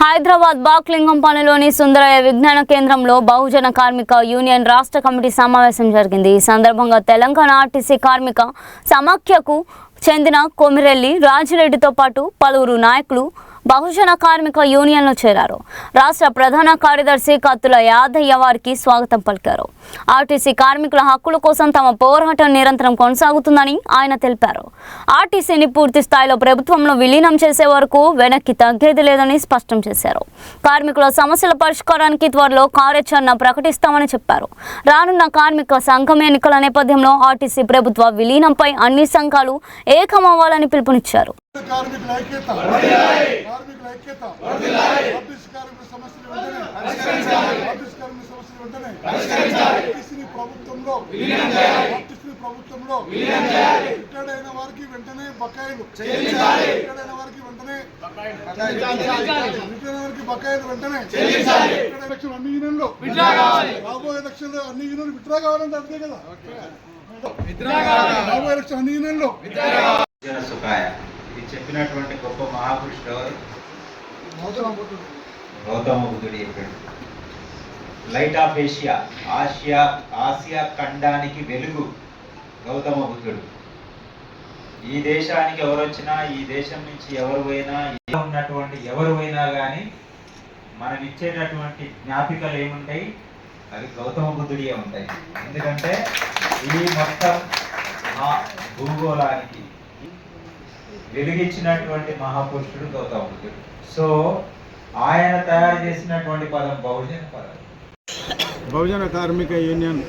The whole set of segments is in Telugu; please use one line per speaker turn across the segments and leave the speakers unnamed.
హైదరాబాద్ బాక్లింగంపల్లిలోని సుందరయ్య విజ్ఞాన కేంద్రంలో బహుజన కార్మిక యూనియన్ రాష్ట్ర కమిటీ సమావేశం జరిగింది. ఈ సందర్భంగా తెలంగాణ ఆర్టీసీ కార్మిక సమాఖ్యకు చెందిన కొమిరెల్లి రాజిరెడ్డితో పాటు పలువురు నాయకులు బహుజన కార్మిక యూనియన్లో చేరారు. రాష్ట్ర ప్రధాన కార్యదర్శి కత్తుల యాదయ్య వారికి స్వాగతం పలికారు. ఆర్టీసీ కార్మికుల హక్కుల కోసం తమ పోరాటం నిరంతరం కొనసాగుతుందని ఆయన తెలిపారు. ఆర్టీసీని పూర్తి స్థాయిలో ప్రభుత్వంలో విలీనం చేసే వరకు వెనక్కి తగ్గేది లేదని స్పష్టం చేశారు. కార్మికుల సమస్యల పరిష్కారానికి త్వరలో కార్యాచరణ ప్రకటిస్తామని చెప్పారు. రానున్న కార్మిక సంఘం ఎన్నికల నేపథ్యంలో ఆర్టీసీ ప్రభుత్వ విలీనంపై అన్ని సంఘాలు ఏకమవ్వాలని పిలుపునిచ్చారు.
ప్రభుత్వంలో రిటైర్డ్ అయిన వారికి వెంటనే బకాయిలు అన్ని యూనియన్లు రాబోయే ఎలక్షన్లో అన్ని యూనియన్లు విత్డ్రా కావాలంటే అంతే కదా. రాబోయే ఎలక్షన్ అన్ని యూనియన్లు
ఇది చెప్పినటువంటి గొప్ప మహాపురుషుడు ఎవరు? గౌతమ బుద్ధుడు చెప్పాడు. లైట్ ఆఫ్ ఏషియా, ఆసియా ఖండానికి వెలుగు గౌతమ బుద్ధుడు. ఈ దేశానికి ఎవరు వచ్చినా, ఈ దేశం నుంచి ఎవరు పోయినా, ఉన్నటువంటి ఎవరు పోయినా కానీ మనం ఇచ్చేటటువంటి జ్ఞాపికలు ఏముంటాయి? అవి గౌతమ బుద్ధుడియే ఉంటాయి. ఎందుకంటే ఈ మొత్తం భూగోళానికి వెలిగించినటువంటి మహాపురుషుడు గౌతమ బుద్ధుడు. సో ఆయన తయారు చేసినటువంటి పదం బహుజన పదం.
బహుజన కార్మిక యూనియన్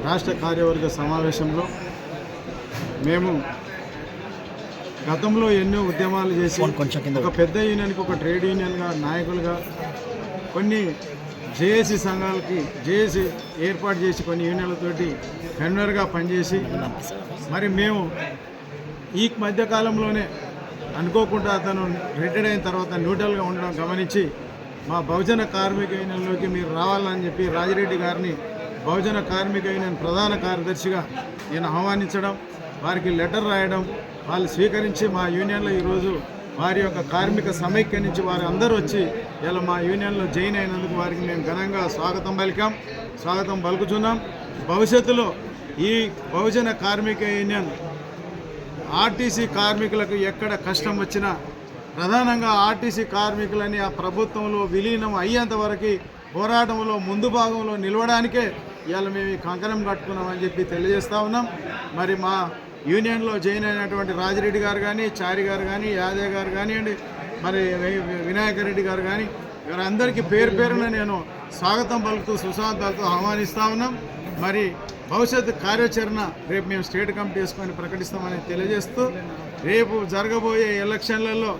రాష్ట్ర కార్యవర్గ సమావేశంలో మేము గతంలో ఎన్నో ఉద్యమాలు చేసి ఒక పెద్ద యూనియన్కి ఒక ట్రేడ్ యూనియన్గా నాయకులుగా కొన్ని జేఏసీ సంఘాలకి జేఏసీ ఏర్పాటు చేసి కొన్ని యూనియన్లతోటి కన్వీనర్గా పనిచేసి మరి మేము ఈ మధ్యకాలంలోనే అనుకోకుండా అతను రిటైర్డ్ అయిన తర్వాత న్యూట్రల్గా ఉండడం గమనించి మా బహుజన కార్మిక యూనియన్లోకి మీరు రావాలని చెప్పి రాజిరెడ్డి గారిని బహుజన కార్మిక యూనియన్ ప్రధాన కార్యదర్శిగా నేను ఆహ్వానించడం, వారికి లెటర్ రాయడం, వాళ్ళు స్వీకరించి మా యూనియన్లో ఈరోజు వారి యొక్క కార్మిక సమైక్య నుంచి వారు అందరూ వచ్చి ఇలా మా యూనియన్లో జాయిన్ అయినందుకు వారికి మేము ఘనంగా స్వాగతం పలుకుతున్నాం. భవిష్యత్తులో ఈ బహుజన కార్మిక యూనియన్ ఆర్టీసీ కార్మికులకు ఎక్కడ కష్టం వచ్చినా ప్రధానంగా ఆర్టీసీ కార్మికులని ఆ ప్రభుత్వంలో విలీనం అయ్యేంత వరకు పోరాటంలో ముందు భాగంలో నిలవడానికే ఇవాళ మేము ఈ కంకణం కట్టుకున్నామని చెప్పి తెలియజేస్తూ ఉన్నాం. మరి మా యూనియన్లో జాయిన్ అయినటువంటి రాజిరెడ్డి గారు కానీ, చారి గారు కానీ, యాదయ్య గారు కానివ్వండి, మరి వినాయక రెడ్డి గారు కానీ, వీరందరికీ పేరున నేను స్వాగతం పలుకుతూ సుస్వాగతాలతో ఆహ్వానిస్తూ ఉన్నాం. మరి భవిష్యత్తు కార్యాచరణ రేపు మేము స్టేట్ కమిటీ వేసుకొని ప్రకటిస్తామని తెలియజేస్తూ, రేపు జరగబోయే ఎలక్షన్లలో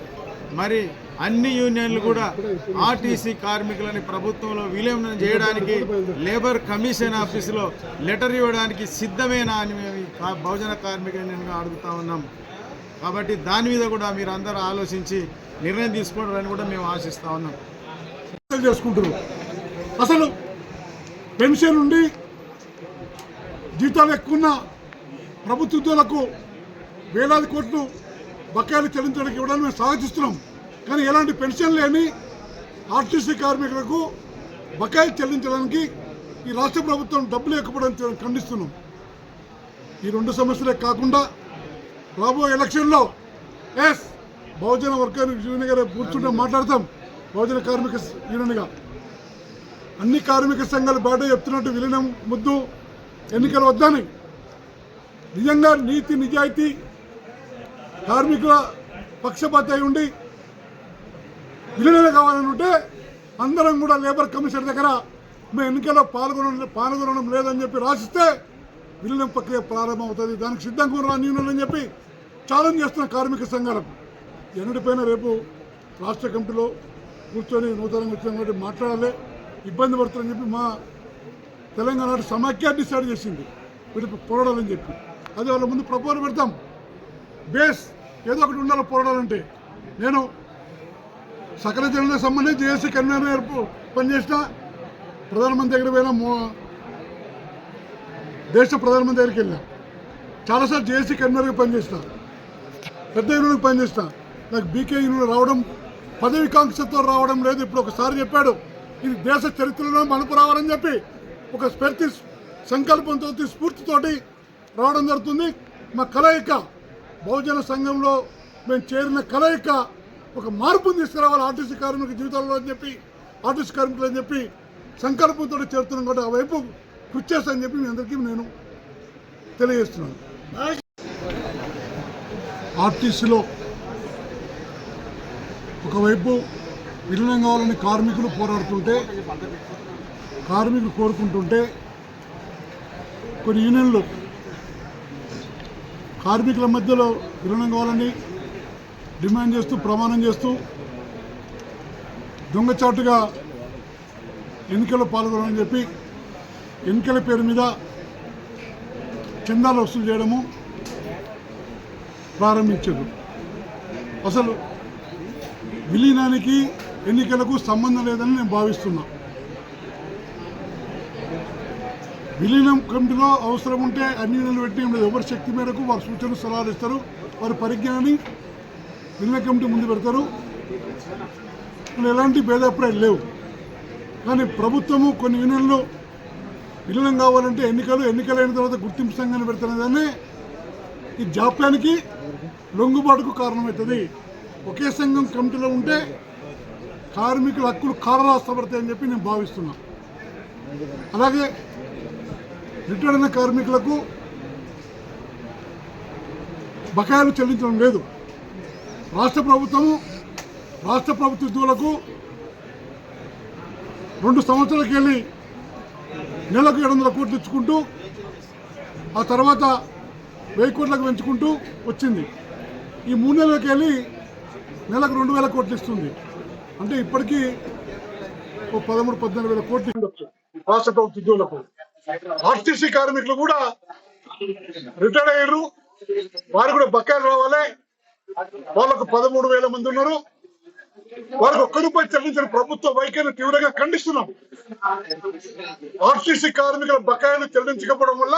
మరి అన్ని యూనియన్లు కూడా ఆర్టీసీ కార్మికులని ప్రభుత్వంలో విలీనం చేయడానికి లేబర్ కమిషన్ ఆఫీసులో లెటర్ ఇవ్వడానికి సిద్ధమేనా అని మేము బహుజన కార్మిక యూనియన్గా అడుగుతా ఉన్నాం. కాబట్టి దాని మీద కూడా మీరు అందరూ ఆలోచించి నిర్ణయం తీసుకోవాలని కూడా మేము ఆశిస్తూ ఉన్నాం. చేసుకుంటారు అసలు పెన్షన్ నుండి జీతాలు ఎక్కువ ప్రభుత్వ ఉద్యోగులకు వేలాది కోట్లు బకాయిలు చెల్లించడానికి ఇవ్వడానికి మేము స్వాగతిస్తున్నాం. కానీ ఎలాంటి పెన్షన్ లేని ఆర్టీసీ కార్మికులకు బకాయిలు చెల్లించడానికి ఈ రాష్ట్ర ప్రభుత్వం డబ్బులు ఇవ్వకపోవడం ఖండిస్తున్నాం. ఈ రెండు సమస్యలే కాకుండా రాబోయే ఎలక్షన్లో బహుజన వర్గానికి యూనియన్గా కూర్చుంటే మాట్లాడతాం. బహుజన కార్మిక యూనియన్గా అన్ని కార్మిక సంఘాలు బయట చెప్తున్నట్టు విలీనం ముద్దు ఎన్నికలు వద్దని, నిజంగా నీతి నిజాయితీ కార్మికుల పక్షపాతి ఉండి విలీనం కావాలని ఉంటే అందరం కూడా లేబర్ కమిషన్ దగ్గర మేము ఎన్నికల్లో పాల్గొనడం లేదని చెప్పి రాసిస్తే విలీనం ప్రక్రియ ప్రారంభమవుతుంది. దానికి సిద్ధంగా రాని యూనియన్ చెప్పి ఛాలెంజ్ చేస్తున్న కార్మిక సంఘాలకు ఎన్నటిపైన రేపు రాష్ట్ర కమిటీలో కూర్చొని నూతనంగా వచ్చిన కాబట్టి మాట్లాడాలి, ఇబ్బంది పడుతుందని చెప్పి మా తెలంగాణ సమాఖ్య డిసైడ్ చేసింది వీటికి పోరాడాలని చెప్పి. అది వాళ్ళ ముందు ప్రపోజల్ పెడతాం. బేస్ ఏదో ఒకటి ఉండాలి పోరాడాలంటే. నేను సకల జనులకు సంబంధించి జేఏసీ కన్వీనర్ పనిచేసిన, ప్రధానమంత్రి దగ్గర పోయినా, దేశ ప్రధానమంత్రి దగ్గరికి వెళ్ళా, చాలాసార్లు జేఏసీ కన్వీనర్గా పనిచేసిన, పెద్ద యూనియన్కి పనిచేసిన. నాకు బీకే యూనియన్ రావడం
పదవికాంక్షతో రావడం లేదు. ఇప్పుడు ఒకసారి చెప్పాడు, ఇది దేశ చరిత్రలో మనకు రావాలని చెప్పి ఒక సంకల్పంతో స్ఫూర్తితోటి రావడం జరుగుతుంది. మా కలయిక బహుజన సంఘంలో మేము చేరిన కలయిక ఒక మార్పును తీసుకురావాలి ఆర్టీసీ కార్మిక జీవితాల్లో అని చెప్పి, ఆర్టీసీ కార్మికులు అని చెప్పి సంకల్పంతో చేరుతున్నాం కాబట్టి ఆ వైపు కృషి చేస్తానని చెప్పి మీ అందరికీ నేను తెలియజేస్తున్నాను. ఆర్టీసీలో ఒకవైపు విలీనం కావాలని కార్మికులు పోరాడుతుంటే, కార్మికులు కోరుకుంటుంటే కొన్ని యూనియన్లు కార్మికుల మధ్యలో విలీనం కావాలని డిమాండ్ చేస్తూ ప్రమాణం చేస్తూ దొంగచాటుగా ఎన్నికల్లో పాల్గొనాలని చెప్పి ఎన్నికల పేరు మీద చందాలు వసూలు చేయడము ప్రారంభించారు. అసలు విలీనానికి ఎన్నికలకు సంబంధం లేదని నేను భావిస్తున్నా. విలీనం కమిటీలో అవసరం ఉంటే అన్ని యూనియన్లు పెట్టి ఎవరి శక్తి మేరకు వారి సూచనలు సలహాలు ఇస్తారు, వారి పరిజ్ఞానాన్ని విలీన కమిటీ ముందు పెడతారు. ఎలాంటి భేదాభిప్రాయాలు లేవు. కానీ ప్రభుత్వము కొన్ని యూనియన్లు విలీనం కావాలంటే ఎన్నికలైన తర్వాత గుర్తింపు సంఘాన్ని పెడుతున్నదాన్ని ఈ జాప్యానికి లొంగుబాటుకు కారణమవుతుంది. ఒకే సంఘం కమిటీలో ఉంటే కార్మికుల హక్కులు కాలరాస్తపడతాయని చెప్పి నేను భావిస్తున్నా. అలాగే రిటైర్డ్ అయిన కార్మికులకు బకాయిలు చెల్లించడం లేదు. రాష్ట్ర ప్రభుత్వ ఉద్యోగులకు 2 సంవత్సరాలకి వెళ్ళి నెలకు 700 కోట్లు ఇచ్చుకుంటూ ఆ తర్వాత 1000 కోట్లకు పెంచుకుంటూ వచ్చింది. ఈ 3 నెలలకి వెళ్ళి నెలకు 2000 కోట్లు ఇస్తుంది. అంటే ఇప్పటికీ 13-14 కోట్లు ఉండొచ్చు రాష్ట్ర ప్రభుత్వ ఉద్యోగులకు. ఆర్టీసీ కార్మికులు కూడా రిటైర్ అయ్యారు, వారు కూడా బకాయిలు రావాలి. వాళ్ళకు 13,000 మంది ఉన్నారు. వారికి ₹1 చెల్లించిన ప్రభుత్వ వైఖరిని తీవ్రంగా ఖండిస్తున్నాం. ఆర్టీసీ కార్మికుల బకాయిలు చెల్లించకపోవడం వల్ల